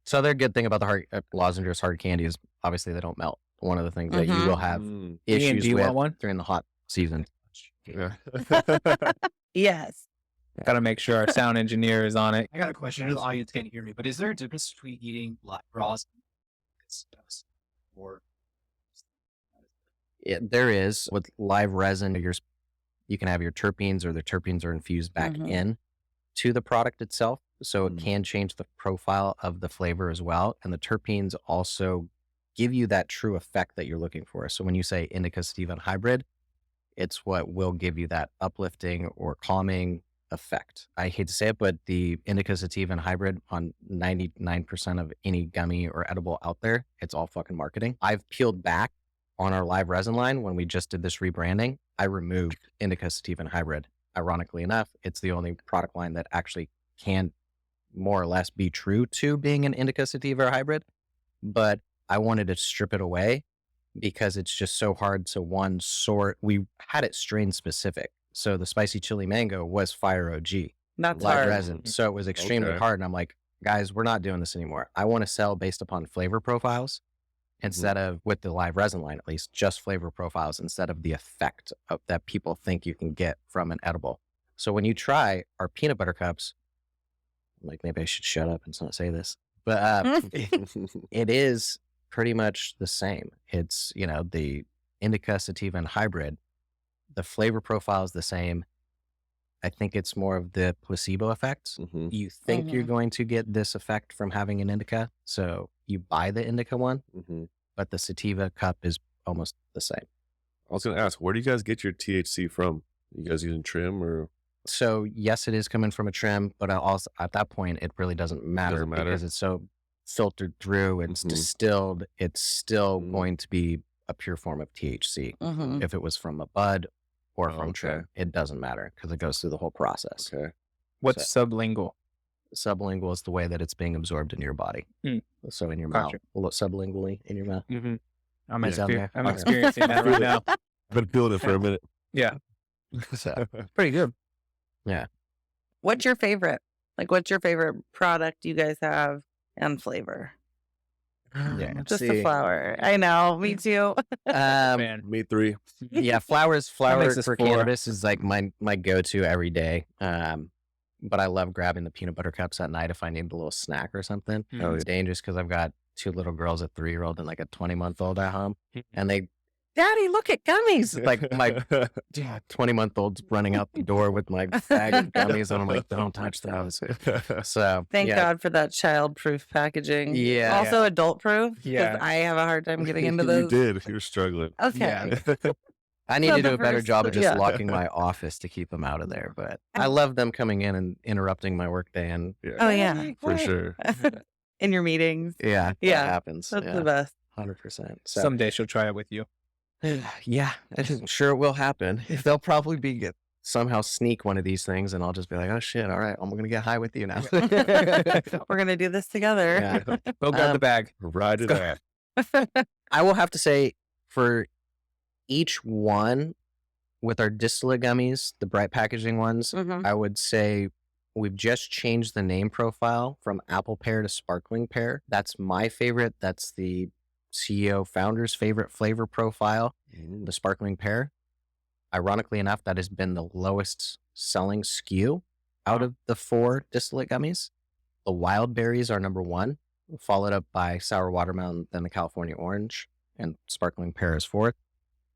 So the other good thing about the hard lozenges, hard candy is obviously they don't melt. One of the things that you Mhm. will have Mm, Ian, issues do you with want one? during the hot season. yeah. Yes. Got to make sure our sound engineer is on it. I got a question. I know the audience can't hear me, but is there a difference between eating live raws or There is with live resin. You can have your terpenes, or the terpenes are infused back Mhm. in to the product itself. So it can change the profile of the flavor as well. And the terpenes also give you that true effect that you're looking for. So when you say indica, sativa, and hybrid, it's what will give you that uplifting or calming effect. I hate to say it, but the indica, sativa, and hybrid on 99% of any gummy or edible out there, it's all fucking marketing. I've peeled back on our live resin line when we just did this rebranding. I removed indica, sativa, and hybrid. Ironically enough, it's the only product line that actually can more or less be true to being an indica, sativa, or hybrid. But I wanted to strip it away because it's just so hard to we had it strain specific. So the spicy chili mango was Fire OG, That's live hard. resin. So it was extremely Okay. hard. And I'm like, guys, we're not doing this anymore. I want to sell based upon flavor profiles instead of, with the live resin line at least, just flavor profiles instead of the effect of that people think you can get from an edible. So when you try our peanut butter cups, like maybe I should shut up and not say this, but it is pretty much the same. It's, the indica, sativa, and hybrid. The flavor profile is the same. I think it's more of the placebo effect. You think you're going to get this effect from having an indica, so you buy the indica one, but the sativa cup is almost the same. I was going to ask, where do you guys get your THC from? You guys using trim or? So yes, it is coming from a trim, but also at that point, it really doesn't matter, because it's so filtered through, it's distilled. It's still going to be a pure form of THC. If it was from a bud or from trim, it doesn't matter because it goes through the whole process. Okay. What's sublingual? Sublingual is the way that it's being absorbed into your body. So in your mouth, a little sublingually in your mouth. I'm Yeah. I'm experiencing that right now. I've been feeling it for a minute. Yeah. So, Pretty good. What's your favorite? Like, what's your favorite product you guys have and flavor? yeah. Just the flower. I know. Me too. Man. Me 3. Yeah, flour makes us for 4. cannabis is like my go-to every day. But I love grabbing the peanut butter cups at night if I need a little snack or something. It's dangerous because I've got 2 little girls, a 3-year-old and like a 20-month-old at home, and they, Daddy, look at gummies. Like my 20-month-old's running out the door with my bag of gummies, and I'm like, don't touch those. So Thank God for that child-proof packaging. Yeah. Also adult-proof. Yeah. I have a hard time getting into You those. did. You're struggling. Okay. I need So to do the a better first- job of just yeah. locking my office to keep them out of there. But I love them coming in and interrupting my workday. And Oh, yeah. For sure. In your meetings. yeah, Yeah, that happens. That's Yeah, the best. 100%. So Someday she'll try it with you. yeah, I'm sure it will happen. They'll probably somehow sneak one of these things, and I'll just be like, oh shit, all right, I'm gonna get high with you now. We're going to do this together. Yeah. Go grab the bag. Ride it out. I will have to say, for each one, with our distillate gummies, the bright packaging ones, Mhm. I would say we've just changed the name profile from apple pear to sparkling pear. That's my favorite. That's the CEO founder's favorite flavor profile, the sparkling pear. Ironically enough, that has been the lowest selling SKU out of the 4 distillate gummies. The wild berries are number 1, followed up by sour watermelon, then the California orange, and sparkling pear is 4th.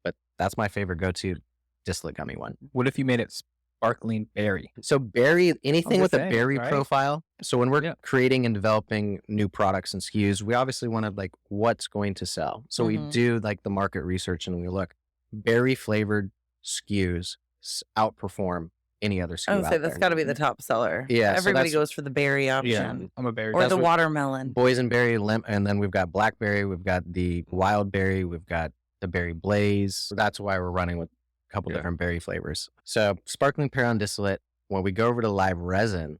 But that's my favorite go-to distillate gummy one. What if you made it sparkling berry? So berry, anything with just a saying, berry right? profile. So when we're Yeah. creating and developing new products and SKUs, we obviously want to like what's going to sell. So we Mhm. do like the market research and we look, berry flavored SKUs outperform any other SKU I would out say that's there. got to be the top seller. Yeah, so Everybody that's- goes for the berry option. I'm a berry. Or That's the what- watermelon. Boysenberry, and then we've got blackberry, we've got the wild berry, we've got the berry blaze. That's why we're running with a couple Yeah. different berry flavors. So sparkling pear on distillate. When we go over to live resin,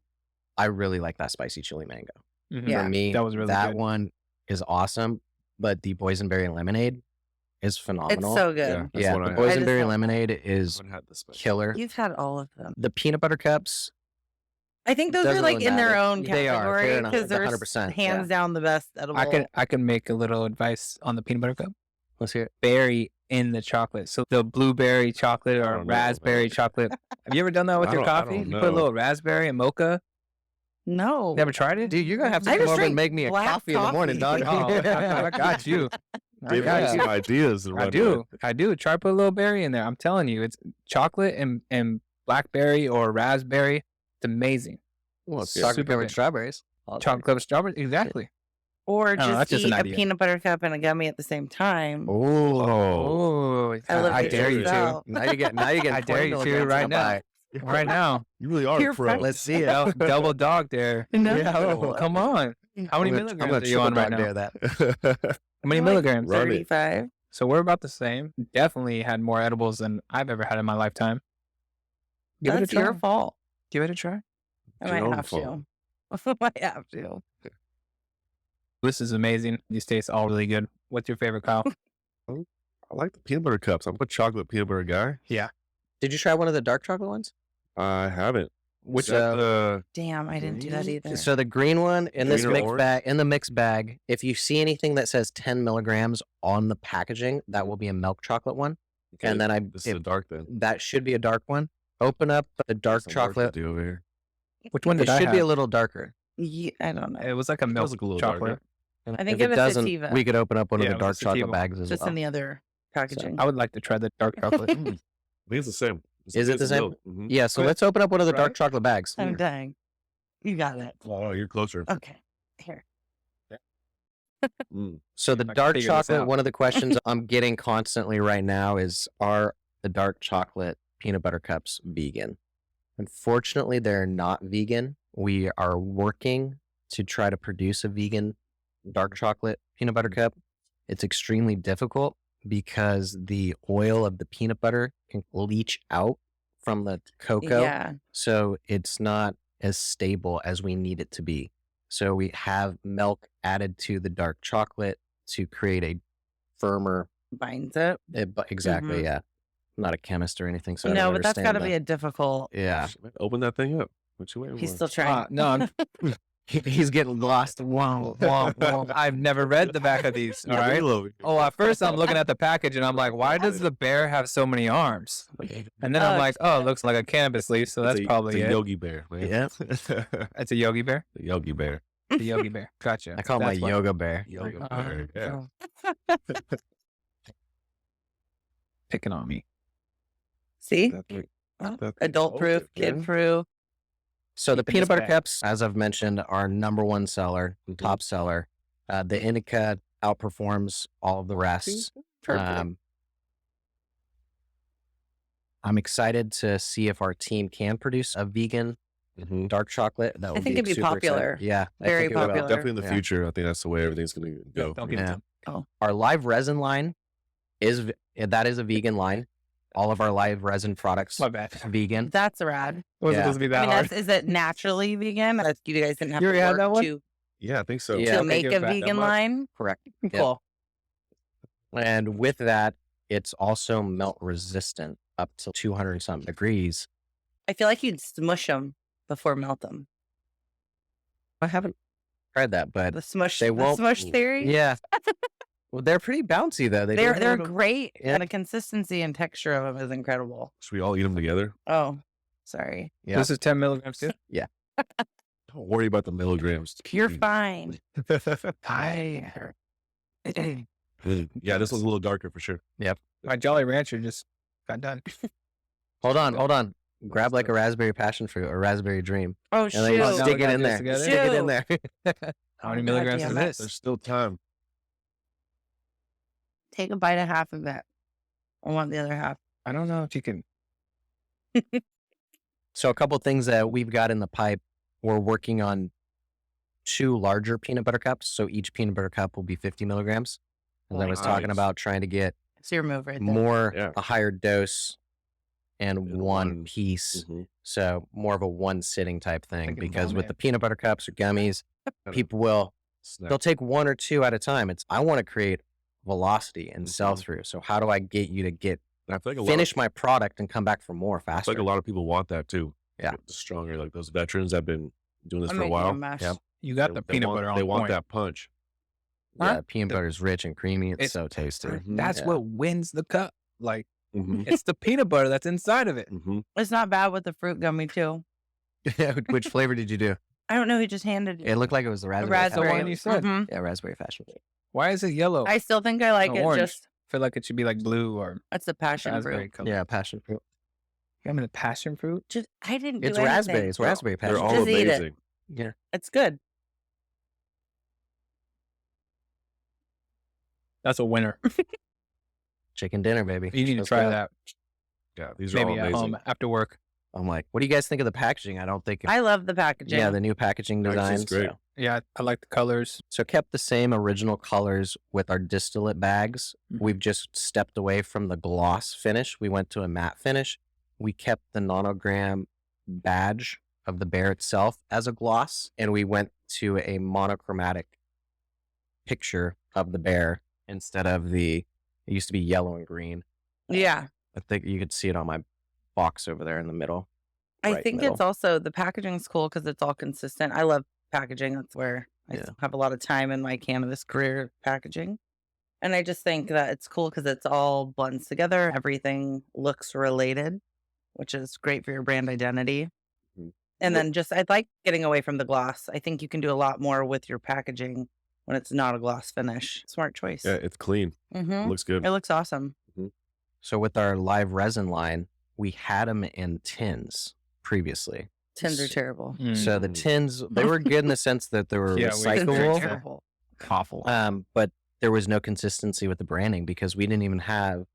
I really like that spicy chili mango. Yeah. For me, That was really that good. one is awesome. But the boysenberry lemonade is It's phenomenal. so good. Yeah, that's Yeah, what the I had. boysenberry have- lemonade I is haven't had the special. killer. You've had all of them. The peanut butter cups, I think those are Doesn't like really in their matter. own They are. category They're in because they're 100%, hands down the best edible. I can make a little advice on the peanut butter cup. let's hear it. Berry in the chocolate. So the blueberry chocolate I or don't know, raspberry man. chocolate. Have you ever done that with I your don't- I coffee? don't You put a know. little raspberry and mocha. No. Never tried it? Dude, you're going to have to I come just over and drink make me a black coffee in the morning, dog. coffee. Oh, I got you. I Give got me you. some ideas. To I run do. with. I do. Try to put a little berry in there. I'm telling you, it's chocolate and blackberry or raspberry. It's amazing. Well, it's Super chocolate covered good. strawberries. Chocolate covered strawberries, exactly. Or don't know, that's just just an eat a idea. peanut butter cup and a gummy at the same time. Oh, Oh, I live I it dare you yourself. to. now you get I 20 dare you to milligrams right in a now. bite. Right now. You really are You're a pro. fresh. Let's see it. Double dog there. No. Yeah, Oh, come on. How many I'm milligrams gonna are you on right triple now? dog dare that. How many Like milligrams? Run it. 35. So we're about the same. Definitely had more edibles than I've ever had in my lifetime. Give That's it a try. your fault. Give it a try. I Your might own have fault. to. I might have to. This is amazing. These taste all really good. What's your favorite, Kyle? I like the peanut butter cups. I'm a chocolate peanut butter guy. Yeah. Did you try one of the dark chocolate ones? I haven't. Which Is that the Damn, I didn't do that Green? either. So the green one in this Green or mixed orange? bag, if you see anything that says 10 milligrams on the packaging, that will be a milk chocolate one. okay, And then this is a dark then. that should be a dark one. Open up the dark Some work to chocolate. do over here. Which one It did I should be a have? little darker. Yeah, I don't know. It was like a milk look a little chocolate. darker. And I think if it it was doesn't, sativa. we could open up one Yeah, of it the was dark chocolate sativa. bags as Just well. in the other packaging. I would like to try the dark chocolate. I think it's the same. Is it the same? Mm-hmm. Yeah, so Good. let's open up one of the dark Right? chocolate bags. I'm dying. You got it. Oh, you're closer. Okay. Here. Mm. So the I can dark figure this chocolate, out. one of the questions I'm getting constantly right now is, are the dark chocolate peanut butter cups vegan? Unfortunately, they're not vegan. We are working to try to produce a vegan dark chocolate peanut butter cup. It's extremely difficult because the oil of the peanut butter can leach out from the cocoa. Yeah. So it's not as stable as we need it to be. So we have milk added to the dark chocolate to create a firmer. Binds it. Exactly, Mhm. yeah. I'm not a chemist or anything, so I No, don't but that's understand got to be a difficult. Yeah, Open that thing up. What you waiting He's for? still trying. No, I'm, he's getting lost. wow, wow, wow. I've never read the back of these. All right. Oh, at first I'm looking at the package and I'm like, why does the bear have so many arms? And then I'm Oh, like, oh, it looks like a cannabis leaf, so that's probably it's a it. Yogi Bear, man. Yeah. It's a Yogi Bear. The Yogi Bear. The Yogi Bear. Gotcha. I call him my That's why. yoga bear. Yogi Uh, Bear. Yeah. Picking on me. See? That's Adult proof, explosive, man. kid proof. So the Keeping peanut this butter back. cups, as I've mentioned, are number one seller, Mhm. top seller. The indica outperforms all of the rest. Perfect. I'm excited to see if our team can produce a vegan Mhm. dark chocolate. That would think it'd be super exciting. popular. Yeah, I Very think it will. popular. Definitely in the Yeah. future, I think that's the way everything's going to go. Don't give it Yeah. to him. Our live resin line is that is a vegan line. All of our live resin products My bad. vegan. That's rad. It wasn't Yeah. supposed to be I that mean, hard. is it naturally vegan? That's, you guys didn't have You to already had work that one? to, Yeah, I think so. Yeah. to Okay, make give a it back that vegan much. line? Correct. Cool. And with that, it's also melt resistant up to 200 and something degrees. I feel like you'd smush them before melt them. I haven't tried that, but The smush, they the won't- smush theory. yeah. Well, they're pretty bouncy though. They do have a They're little- great. Yeah. And the consistency and texture of them is incredible. Should we all eat them together? Oh, sorry. Yeah. This is 10 milligrams too. Don't worry about the milligrams. You're fine. Hi. Yeah, this one's a little darker for sure. My Jolly Rancher just got done. Hold on. Grab like a raspberry passion fruit or raspberry dream, Oh, and then you shoot. now stick we it got in this there. together? Stick it in there. How many Oh, milligrams is goddamn it. this? There's still time. Take a bite of half of it. I want the other half. I don't know if you can. So a couple things that we've got in the pipe. We're working on 2 larger peanut butter cups. So each peanut butter cup will be 50 milligrams. And I was talking Nice. about trying to get It's your move right there. more, Yeah. a higher dose and And one one- piece. Mhm. So more of a one sitting type thing, Like a because with vomit. the peanut butter cups or gummies, Kinda people will, snack. they'll take 1 or 2 at a time. I want to create velocity and Mhm. sell through. So how do I get you to And I feel like finish my product and come back for more I feel faster? like a lot of people want that too. Yeah. The stronger, like those veterans that have been doing this I'm for a making while. a mess. Yep. You got They- the they peanut want- butter on They want point. that punch. Yeah, peanut The- butter is rich and creamy. It's It's- so tasty. That's Yeah. what wins the cup. Like, Mm-hmm. it's the peanut butter that's inside of it. Mm-hmm. It's not bad with the fruit gummy, too. Which flavor did you do? I don't know who just handed It looked like it was the a raspberry. raspberry. The one you said. Mhm. Yeah, raspberry fashion. Why is it yellow? I still think I like No, it. orange. Just feel like it should be like blue or that's the passion raspberry fruit. color. Yeah, passion fruit. I'm in the passion fruit. Just I didn't do It's anything. raspberry. It's raspberry They're passion. all Just eat it. amazing. Yeah. It's good. That's a winner. Chicken dinner, baby. You need to Let's try go. that. Yeah, these are all Maybe at amazing. home after work. I'm like, what do you guys think of the packaging? I don't think. I love the packaging. Yeah, the new packaging Packaging's design. great. So. Yeah, I like the colors. So kept the same original colors with our distillate bags. Mhm. We've just stepped away from the gloss finish. We went to a matte finish. We kept the nonogram badge of the bear itself as a gloss, and we went to a monochromatic picture of the bear instead of it used to be yellow and green. Yeah. I think you could see it on my box over there in the middle. I right think middle. it's also the packaging's cool because it's all consistent. I love packaging. That's where I Yeah. have a lot of time in my cannabis career packaging. And I just think that it's cool because it's all blends together. Everything looks related, which is great for your brand identity. Mhm. And then just, I'd like getting away from the gloss. I think you can do a lot more with your packaging when it's not a gloss finish. Smart choice. Yeah, it's clean. It Mm-hmm. looks good. It looks awesome. So with our live resin line, we had them in tins previously. Tins are terrible. So the Mm. tins, they were good in the sense that they were Yeah, Tins are recyclable. terrible. Awful. But there was no consistency with the branding because we didn't even have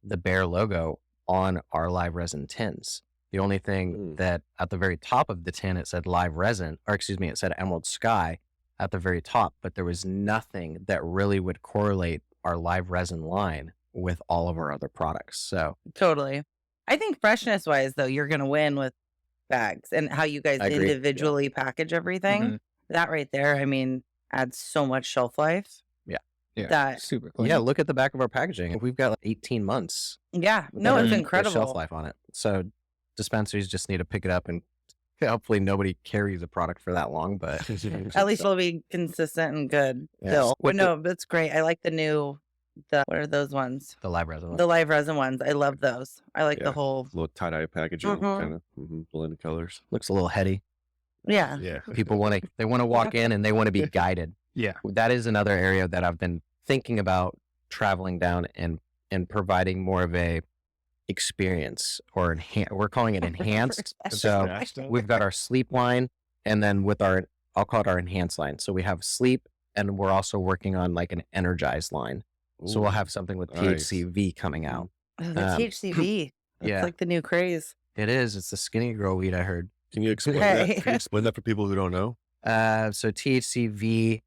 the Bear logo on our live resin tins. The only thing Mm. that at the very top of the tin, it said live resin, or excuse me, it said Emerald Sky at the very top, but there was nothing that really would correlate our live resin line with all of our other products. So Totally. I think freshness wise, though, you're going to win with bags and how you guys I agree. Yeah. individually package everything. Mhm. That right there, I mean, adds so much shelf life. Yeah, That, super clean. yeah, look at the back of our packaging. We've got like 18 months. yeah, with no, our- it's with incredible. shelf life on it. So dispensaries just need to pick it up, and hopefully nobody carries a product for that long, but At least it'll be consistent and good Yeah. still. But With no, that's great. I like what are those ones? the live resin. The live resin ones. I love those. I like Yeah. the whole, Little tie-dye packaging, Mhm. kind of blended colors. Looks a little heady. yeah. Yeah. People want to walk in and they want to be guided. Yeah. That is another area that I've been thinking about traveling down and providing more of a experience, or we're calling it enhanced. So we've got our sleep line, and then with I'll call it our enhanced line. So we have sleep, and we're also working on like an energized line. So we'll Ooh, have something with nice. THCV coming out. Oh, the THCV. That's yeah. like the new craze. It is. It's the skinny girl weed, I heard. Can you explain Hey. that? Can you explain that for people who don't know? So THCV,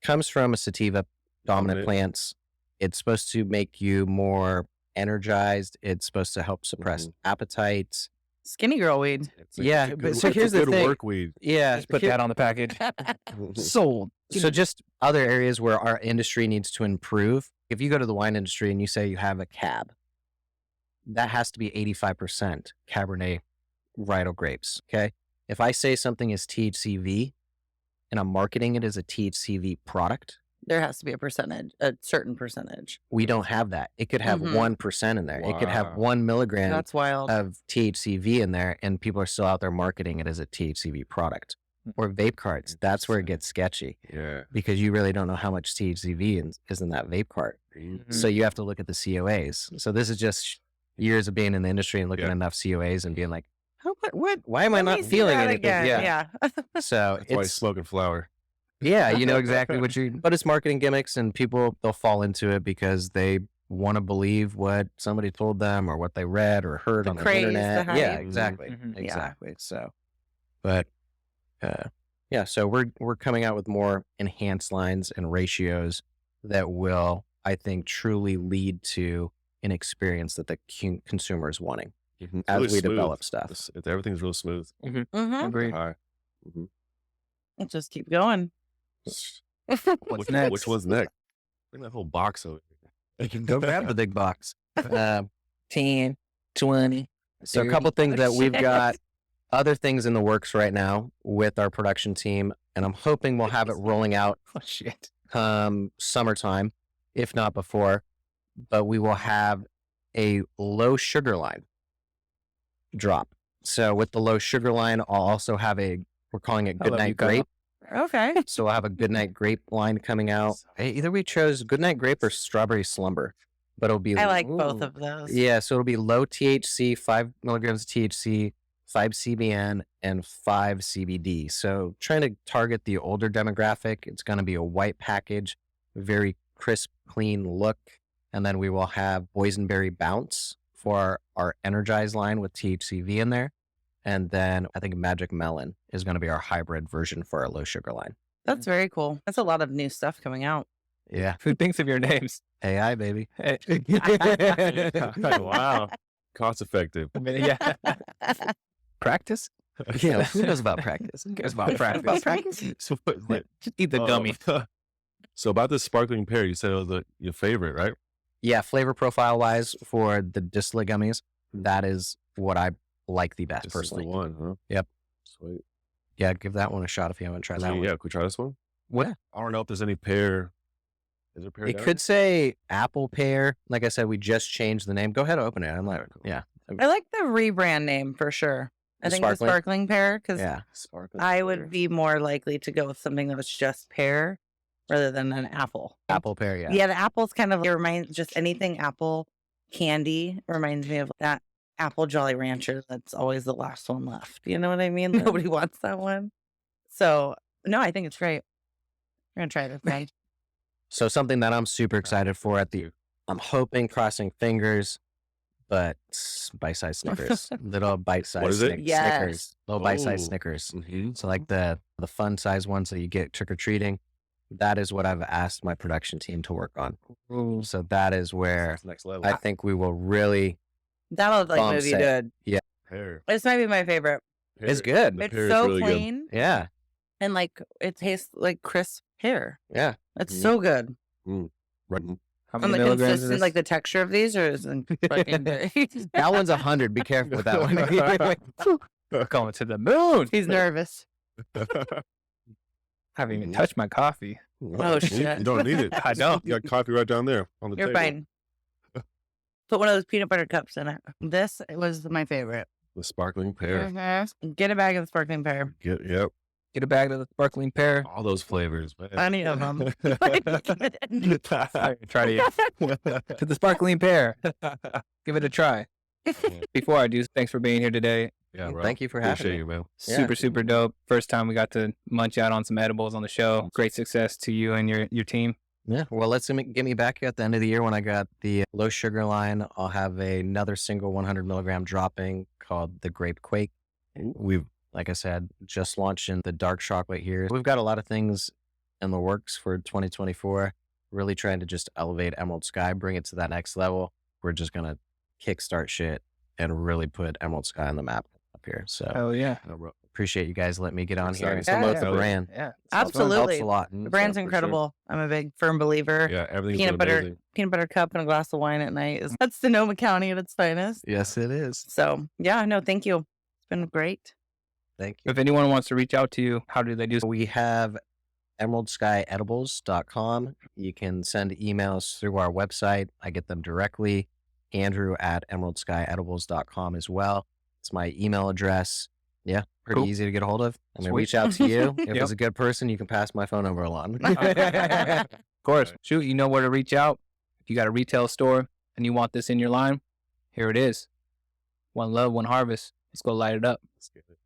comes from a sativa dominant Okay. plants. It's supposed to make you more energized. It's supposed to help suppress appetite. Skinny girl weed. It's Yeah, it's a but good- so it's a here's the good thing. work weed. Yeah, Just put here- that on the package. Sold. So just other areas where our industry needs to improve. If you go to the wine industry and you say you have a cab, that has to be 85% Cabernet varietal grapes. Okay. If I say something is THCV and I'm marketing it as a THCV product, There has to be a certain percentage. we don't have that. It could have Mhm. 1% in there. It could have Wow. 1 milligram That's wild. of THCV in there, and people are still out there marketing it as a THCV product. Or vape carts. That's where it gets sketchy Yeah. because you really don't know how much THCV is in that vape cart. So you have to look at the COAs. So this is just years of being in the industry and looking Yeah. at enough COAs and being like, what? Why am I Let not me see feeling that anything? again. Yeah. So That's why he's it's smoking flower. yeah, you know exactly what but it's marketing gimmicks, and people, they'll fall into it because they want to believe what somebody told them or what they read or heard The on the craze, the internet. hype. Yeah, exactly. Mhm. Yeah. Exactly. So, but yeah, so we're coming out with more enhanced lines and ratios that will, I think, truly lead to an experience that the consumer is wanting Mhm. It's as really we smooth. develop stuff. Everything's real smooth. Mm-hmm. Agreed. High. Just keep going. What's next? Which one's next? Bring that whole box over. You can go grab the big box. 10, 20. So a couple things that we've shit. got, other things in the works right now with our production team, and I'm hoping we'll have it rolling out Oh, shit. summertime, if not before. But we will have a low sugar line drop. So with the low sugar line, I'll also have we're calling it I love you, Goodnight Kyle. Grape. Okay. So we'll have a Goodnight Grape line coming out. Either we chose Goodnight Grape or Strawberry Slumber. but it'll be I like both Ooh. of those. yeah. So it'll be low THC, 5 milligrams of THC, 5 CBN, and 5 CBD. So trying to target the older demographic. It's going to be a white package, very crisp, clean look, and then we will have boysenberry bounce for our energized line with THCV in there. And then I think Magic Melon is going to be our hybrid version for our low sugar line. That's very cool. That's a lot of new stuff coming out. Yeah. Who thinks of your names? AI, baby. Hey. Wow. Cost effective. I mean, yeah. Practice? Yeah. Who knows about practice? Who cares about practice? So, what is it? Just eat the gummy. So about this sparkling pear, you said it was your favorite, right? Yeah. Flavor profile wise for the distillate gummies, that is what I like the best This personally. is the one, huh? Yep. Sweet. Yeah. Give that one a shot if you haven't tried that one. Yeah, could we try this one? What? I don't know if there's any pear. Is there pear? It down could say apple pear. Like I said, we just changed the name. Go ahead, open it. I'm like, Alright, cool. yeah. I like the rebrand name for sure. I The think the sparkling? sparkling pear, because Yeah. there? Sparkling I pear. would be more likely to go with something that was just pear rather than an apple. Apple pear. Yeah. Yeah, the apple's kind of, it reminds, just anything apple candy reminds me of that apple Jolly Rancher that's always the last one left. You know what I mean? Nobody wants that one. So, no, I think it's great. We're going to try this thing. So something that I'm super excited for I'm hoping, crossing fingers, but bite-sized Snickers. Little bite-sized What is it? Yes. Snickers. Little bite-sized Oh. Snickers. Mhm. So like the fun size ones that you get trick-or-treating. That is what I've asked my production team to work on. Ooh. So that is where That's next level. I think we will really, That'll like Bomb move you set. good. Pear. This might be my favorite. it's Pear. good. The It's pear is so really good. clean Yeah. and like it tastes like crisp pear. Yeah. It's Mhm. so good. Right. How And many the milligrams is consistent, this? like the texture of these, or is it fucking That one's 100. Be careful with that one. Going to the moon. He's nervous. I haven't even touched my coffee. Oh, shit. You don't need it. I don't. You got coffee right down there on the You're table. fine. Put one of those peanut butter cups in it. This was my favorite. The sparkling pear. Mhm. Get a bag of the sparkling pear. Yep. Get a bag of the sparkling pear. All those flavors, man. Any of them. Try to the sparkling pear. Give it a try. Before I do, thanks for being here today. Yeah, bro. Thank you for having Appreciate me. you, man. Yeah. Super, super dope. First time we got to munch out on some edibles on the show. Great success to you and your team. Yeah. Well, get me back at the end of the year when I got the low sugar line. I'll have another single 100 milligram dropping called the Grape Quake. We've, like I said, just launched in the dark chocolate here. We've got a lot of things in the works for 2024. Really trying to just elevate Emerald Sky, bring it to that next level. We're just going to kickstart shit and really put Emerald Sky on the map up here. So Oh yeah. Yeah, bro. appreciate you guys letting me get on here and Exciting. promote Yeah. the Yeah. brand. Yeah. Absolutely. Helps a lot. The brand's For sure. incredible. I'm a big firm believer. Yeah, everything's Peanut been butter, amazing. peanut butter cup and a glass of wine at night that's Sonoma County at its finest. Yes, it is. So yeah, no, thank you. It's been great. Thank you. If anyone wants to reach out to you, how do they do so? We have emeraldskyedibles.com. You can send emails through our website. I get them directly. Andrew at emeraldskyedibles.com as well. It's my email address. Yeah, pretty Cool. easy to get a hold of. I'm going to Sweet. reach out to you. If Yep. it's a good person, you can pass my phone number along. Of course. Shoot, you know where to reach out. If you got a retail store and you want this in your line, here it is. One love, one harvest. Let's go light it up. Let's get it.